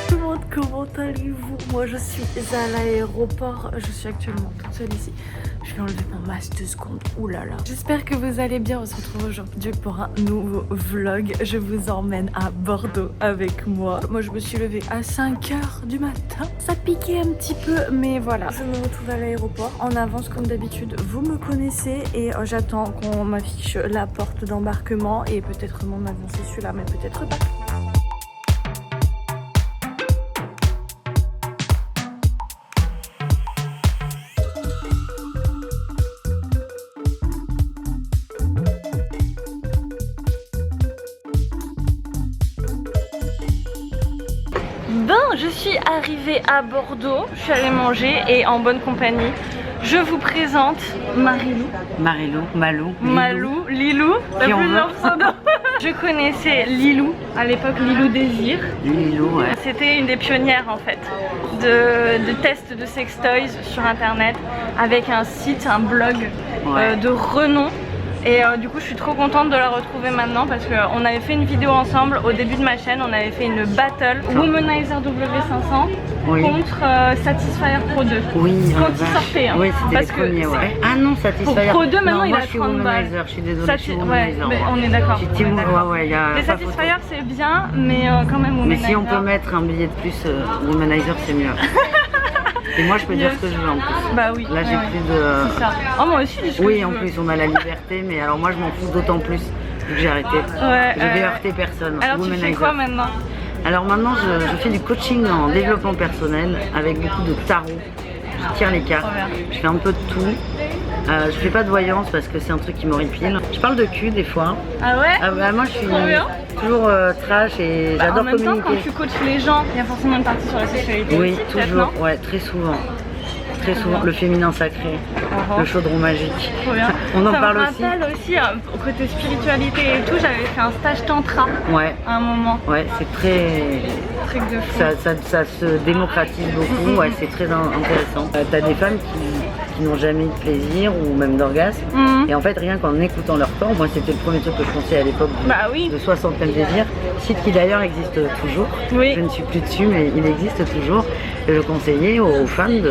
Tout le monde, comment allez-vous? Moi je suis à l'aéroport, je suis actuellement toute seule ici. Je vais enlever mon masque 2 secondes, oulala. J'espère que vous allez bien, on se retrouve aujourd'hui pour un nouveau vlog. Je vous emmène à Bordeaux avec moi. Moi je me suis levée à 5h du matin. Ça piquait un petit peu, mais voilà. Je me retrouve à l'aéroport, en avance comme d'habitude. Vous me connaissez et j'attends qu'on m'affiche la porte d'embarquement. Et peut-être mon avion c'est celui-là, mais peut-être pas. Bon, je suis arrivée à Bordeaux, je suis allée manger et en bonne compagnie. Je vous présente Marilou. Marilou, Malou, Lilou. Malou, Lilou, la plusieurs pseudos. Je connaissais Lilou, à l'époque Lilou Désir. Lilou, ouais. C'était une des pionnières en fait de tests de sextoys sur internet avec un site, un blog Ouais. de renom. Et du coup je suis trop contente de la retrouver maintenant parce qu'on avait fait une vidéo ensemble au début de ma chaîne, on avait fait une battle Womanizer W500 Oui. contre Satisfyer Pro 2. Oui, Quand oh, il vache. sortait hein. Oui, c'était Parce les que premiers, ouais. Ah non, Satisfyer. Pour Pro 2 maintenant non, il moi, a je suis 30 balles. Womanizer, je suis désolée, je suis Ouais, Womanizer. mais moi. on est d'accord. Je suis team, ouais, il y a Les pas photo. Satisfyer c'est bien, mais quand même Mais Womanizer. si on peut mettre un billet de plus, Womanizer c'est mieux. Et moi je peux dire ce que je veux en plus. Bah oui. Là j'ai ouais, plus de... C'est ça. Oh moi aussi du coup. Oui, en plus on a la liberté, mais alors moi je m'en fous d'autant plus vu que j'ai arrêté. Ouais, Je vais heurter personne. Alors tu fais Womanizer. quoi maintenant? Alors maintenant je fais du coaching en développement personnel avec beaucoup de tarot. Je tire les cartes, Trop bien. je fais un peu de tout. Je fais pas de voyance parce que c'est un truc qui m'horripile. Je parle de cul des fois. Ah ouais? Bah, moi je suis Trop bien. toujours trash et Bah, j'adore en même temps, communiquer. quand tu coaches les gens, il y a forcément une partie sur la sexualité Oui, aussi, peut-être, toujours, non? ouais, très souvent. Très souvent, le féminin sacré, le chaudron magique. Trop bien. On en Ça parle me aussi. rappelle aussi, au côté spiritualité et tout, j'avais fait un stage tantra Ouais, à un moment. ouais, c'est très... Truc de fou. Ça se démocratise beaucoup, ouais, c'est très intéressant. T'as des femmes qui n'ont jamais eu de plaisir ou même d'orgasme. Mhm. Et en fait, rien qu'en écoutant leur corps, moi c'était le premier truc que je pensais à l'époque Bah oui. de 60 plaisirs, site qui d'ailleurs existe toujours. Oui. Je ne suis plus dessus, mais il existe toujours. Et je conseillais aux femmes,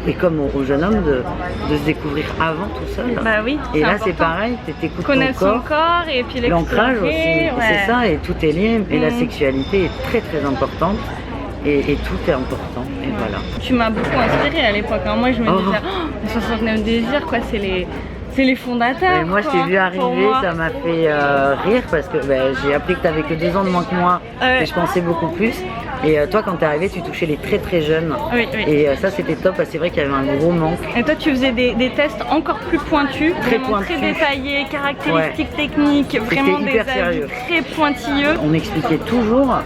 et comme aux jeunes hommes, de se découvrir avant tout seul. Bah oui. Et là c'est important. pareil, t'écoutes ton Connaître son corps. corps et puis L'ancrage aussi, l'explorer, ouais. c'est ça, et tout est lié, et la Mhm. sexualité est très très importante, et tout est important, et voilà. Tu m'as beaucoup inspirée à l'époque. Hein. Moi, je me disais, oh, les 69 désirs, quoi, c'est les fondateurs. Et moi je quoi, t'ai vu pour arriver, moi. ça m'a fait rire, parce que j'ai appris que t'avais que 2 ans de moins que moi, Ouais. et je pensais beaucoup plus. Et toi quand t'es arrivé, tu touchais les très très jeunes, Oui, oui. et ça c'était top, parce que c'est vrai qu'il y avait un gros manque. Et toi, tu faisais des tests encore plus pointus, Très vraiment pointus. très détaillés, caractéristiques techniques, vraiment des hyper avis sérieux. très pointilleux. On expliquait toujours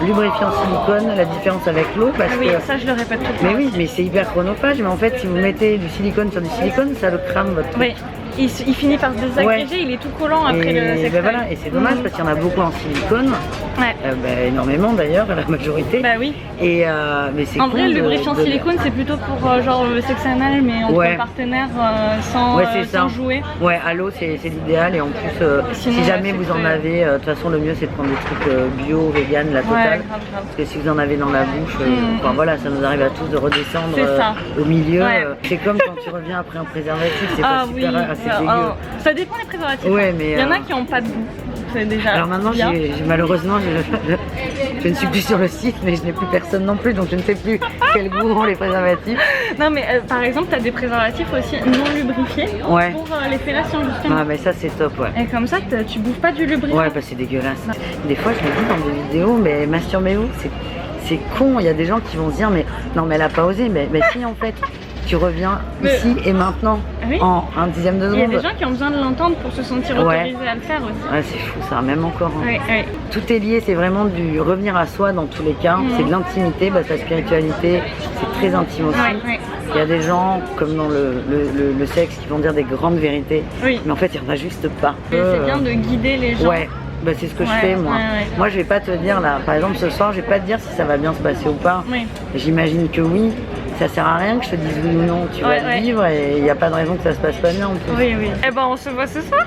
lubrifiant silicone, la différence avec l'eau, parce Ah oui, que... ça je le répète tout le temps. Mais oui, mais c'est hyper chronophage, mais en fait si vous mettez du silicone sur du silicone, ça le crame votre truc. Oui. Il finit par se désagréger, il est tout collant après le Et, sextoy. voilà, et c'est dommage parce qu'il y en a beaucoup en silicone, Ouais. énormément d'ailleurs, la majorité. Bah oui. Et, mais c'est En con vrai, le de- lubrifiant de- silicone, c'est plutôt pour genre le sexe anal, mais entre Ouais. partenaires sans, Ouais, c'est sans ça. jouer. Ouais, à l'eau c'est l'idéal, et en plus Sinon, si ouais, jamais c'est vous en que- avez, de toute façon le mieux c'est de prendre des trucs bio, vegan, la Ouais, totale. grave, grave. Parce que si vous en avez dans la bouche, enfin, voilà, ça nous arrive à tous de redescendre C'est ça. au milieu. Ouais. C'est comme quand tu reviens après un préservatif, c'est Ah pas oui, super, c'est ah, dégueu. ah. Ça dépend des préservatifs. Ouais, hein. mais, Il y en a qui n'ont pas de goût. C'est déjà. Alors maintenant, bien. malheureusement, je ne suis plus sur le site, mais je n'ai plus personne non plus, donc je ne sais plus quel goût ont les préservatifs. Non, mais par exemple, tu as des préservatifs aussi non lubrifiés Ouais. pour les fellations, justement. Ah, mais ça c'est top, ouais. Et comme ça, tu bouffes pas du lubrifiant. Ouais, bah c'est dégueulasse. Des fois, je me dis dans des vidéos, mais masturbez-vous, c'est con. Il y a des gens qui vont se dire, mais non, mais elle a pas osé, mais si en fait, tu reviens Mais- ici et maintenant, Oui. en un dixième de Il y a seconde. des gens qui ont besoin de l'entendre pour se sentir Ouais. autorisés à le faire aussi. Ouais, c'est fou ça, même encore. Hein. Oui, oui. Tout est lié, c'est vraiment du revenir à soi dans tous les cas. Mhm. C'est de l'intimité, parce que la spiritualité, c'est très intime aussi. Ouais, ouais. Il y a des gens, comme dans le sexe, qui vont dire des grandes vérités, Oui. mais en fait, il n'y en a juste pas. Et c'est bien de guider les gens. Ouais, bah, c'est ce que je Ouais, fais moi. ouais, ouais. Moi, je vais pas te dire là, par exemple, ce soir, je vais pas te dire si ça va bien se passer ou pas. Oui. J'imagine que oui. Ça sert à rien que je te dise oui ou non. Tu Ouais, vas ouais. le vivre, et il n'y a pas de raison que ça se passe pas bien en plus. Oui, oui. Eh ben, on se voit ce soir.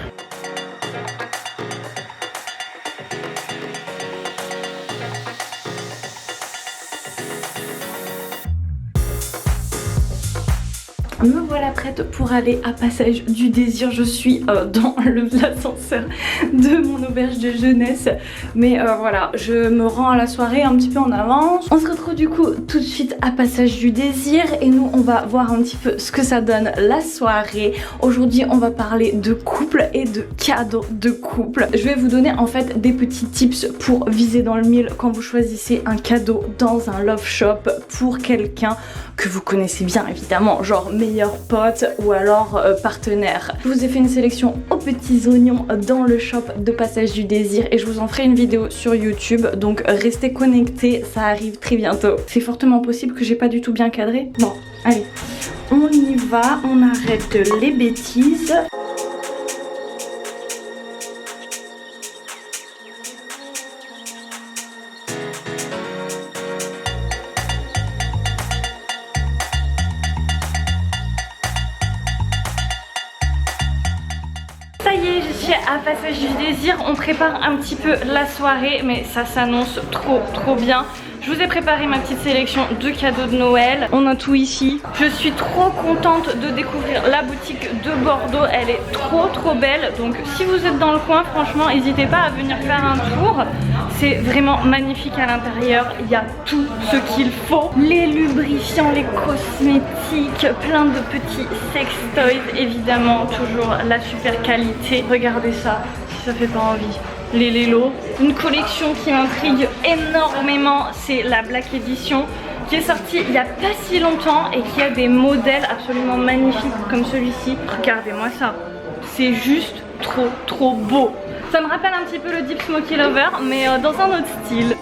Me voilà prête pour aller à Passage du Désir. Je suis dans l'ascenseur de mon auberge de jeunesse. Mais voilà, je me rends à la soirée un petit peu en avance. On se retrouve du coup tout de suite à Passage du Désir. Et nous, on va voir un petit peu ce que ça donne la soirée. Aujourd'hui, on va parler de couple et de cadeaux de couple. Je vais vous donner en fait des petits tips pour viser dans le mille quand vous choisissez un cadeau dans un love shop pour quelqu'un que vous connaissez bien évidemment, genre meilleur pote ou alors partenaire. Je vous ai fait une sélection aux petits oignons dans le shop de Passage du Désir et je vous en ferai une vidéo sur YouTube, donc restez connectés, ça arrive très bientôt. C'est fortement possible que j'ai pas du tout bien cadré. Bon, allez, on y va, on arrête les bêtises. Ça y est, je suis à Passage du Désir, on prépare un petit peu la soirée, mais ça s'annonce trop bien. Je vous ai préparé ma petite sélection de cadeaux de Noël. On a tout ici. Je suis trop contente de découvrir la boutique de Bordeaux. Elle est trop belle. Donc si vous êtes dans le coin, franchement, n'hésitez pas à venir faire un tour. C'est vraiment magnifique à l'intérieur. Il y a tout ce qu'il faut. Les lubrifiants, les cosmétiques, plein de petits sex toys. Évidemment, toujours la super qualité. Regardez ça, si ça fait pas envie. Les Lélo, une collection qui m'intrigue énormément, c'est la Black Edition qui est sortie il n'y a pas si longtemps et qui a des modèles absolument magnifiques comme celui-ci. Regardez-moi ça, c'est juste trop beau. Ça me rappelle un petit peu le Deep Smoky Lover mais dans un autre style.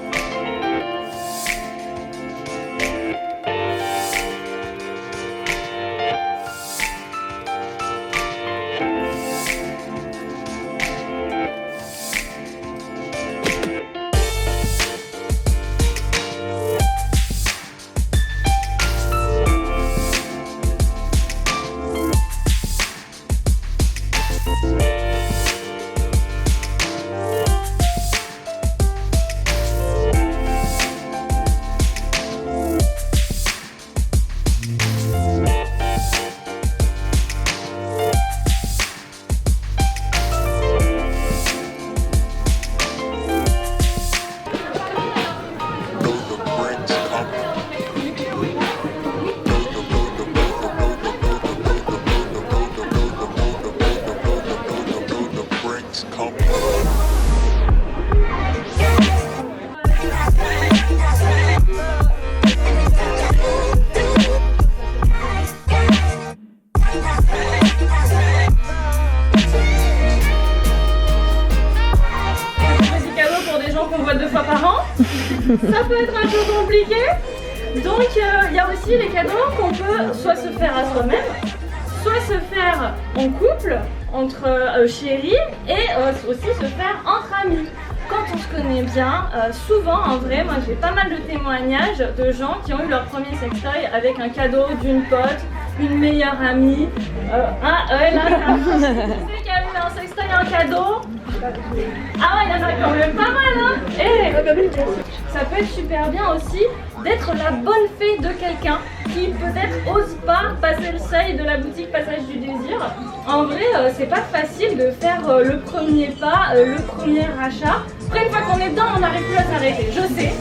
Ça peut être un peu compliqué. Donc il y a aussi les cadeaux qu'on peut soit se faire à soi-même, soit se faire en couple, entre chéris, et aussi se faire entre amis. Quand on se connaît bien, souvent en vrai, moi j'ai pas mal de témoignages de gens qui ont eu leur premier sextoy avec un cadeau d'une pote, une meilleure amie. Là, tu sais qu'il y a eu un sextoy en cadeau. Ah ouais, il y en a quand même pas mal hein. Et ça peut être super bien aussi d'être la bonne fée de quelqu'un qui peut-être ose pas passer le seuil de la boutique Passage du Désir. En vrai, c'est pas facile de faire le premier pas, le premier achat. Après une fois qu'on est dedans, on n'arrive plus à s'arrêter, je sais.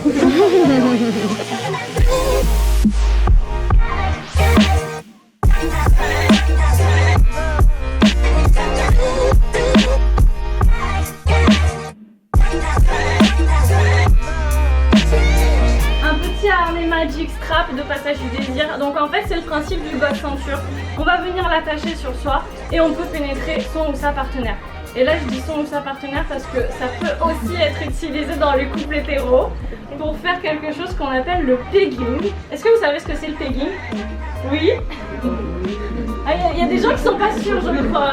Magic strap de Passage du Désir. Donc en fait c'est le principe du botte ceinture. On va venir l'attacher sur soi et on peut pénétrer son ou sa partenaire. Et là je dis son ou sa partenaire parce que ça peut aussi être utilisé dans les couples hétéros pour faire quelque chose qu'on appelle le pegging. Est-ce que vous savez ce que c'est le pegging? Oui. Il y a des gens qui sont pas sûrs je crois.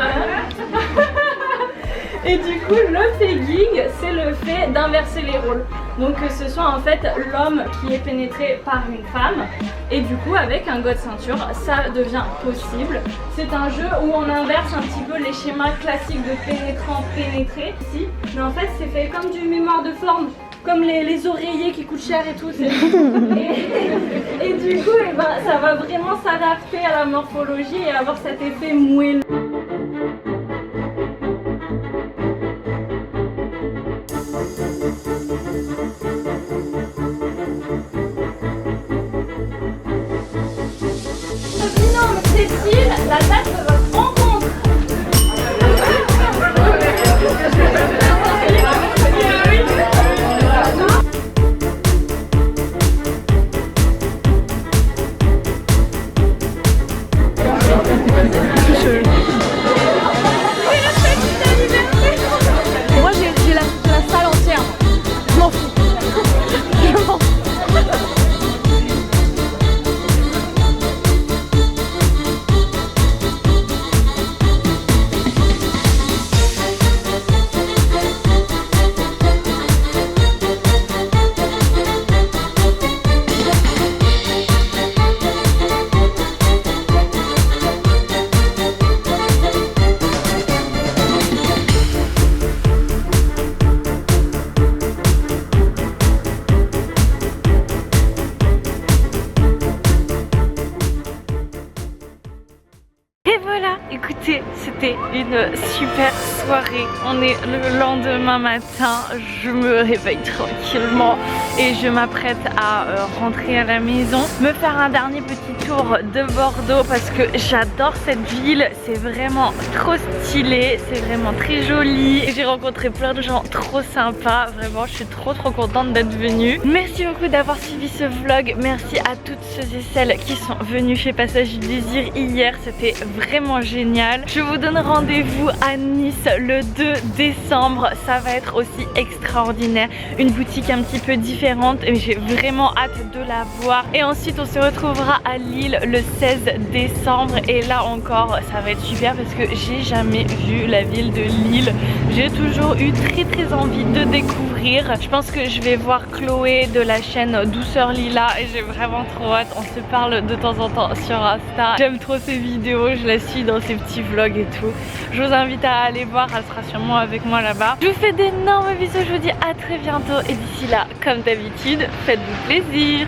Et du coup le pegging c'est le fait d'inverser les rôles. Donc que ce soit en fait l'homme qui est pénétré par une femme et du coup avec un god ceinture ça devient possible. C'est un jeu où on inverse un petit peu les schémas classiques de pénétrant-pénétré ici. Mais en fait c'est fait comme du mémoire de forme. comme les oreillers qui coûtent cher et tout. Et du coup, eh ben, ça va vraiment s'adapter à la morphologie et avoir cet effet moelleux. Binôme Cécile, la date de votre rencontre. Moi j'ai la salle entière. Je m'en fous. Je m'en fous. Et voilà, écoutez, c'était une super soirée. On est le lendemain matin, je me réveille tranquillement et je m'apprête à rentrer à la maison, me faire un dernier petit tour de Bordeaux parce que j'adore cette ville, c'est vraiment trop stylé, c'est vraiment très joli. J'ai rencontré plein de gens trop sympas, vraiment je suis trop contente d'être venue. Merci beaucoup d'avoir suivi ce vlog, merci à toutes ceux et celles qui sont venus chez Passage du Désir hier, c'était vraiment génial. Je vous donne rendez-vous à Nice le 2 décembre, ça va être aussi extraordinaire, une boutique un petit peu différente et j'ai vraiment hâte de la voir. Et ensuite on se retrouvera à Lille le 16 décembre et là encore ça va être super parce que j'ai jamais vu la ville de Lille, j'ai toujours eu très envie de découvrir. Je pense que je vais voir Chloé de la chaîne Douceur Lila et j'ai vraiment trop hâte, on se parle de temps en temps sur Insta, j'aime trop ses vidéos, je la suis dans ses petits vlogs et tout. Je vous invite à aller voir, elle sera sûrement avec moi là-bas. Je vous fais d'énormes bisous, je vous dis à très bientôt et d'ici là, comme d'habitude, faites-vous plaisir.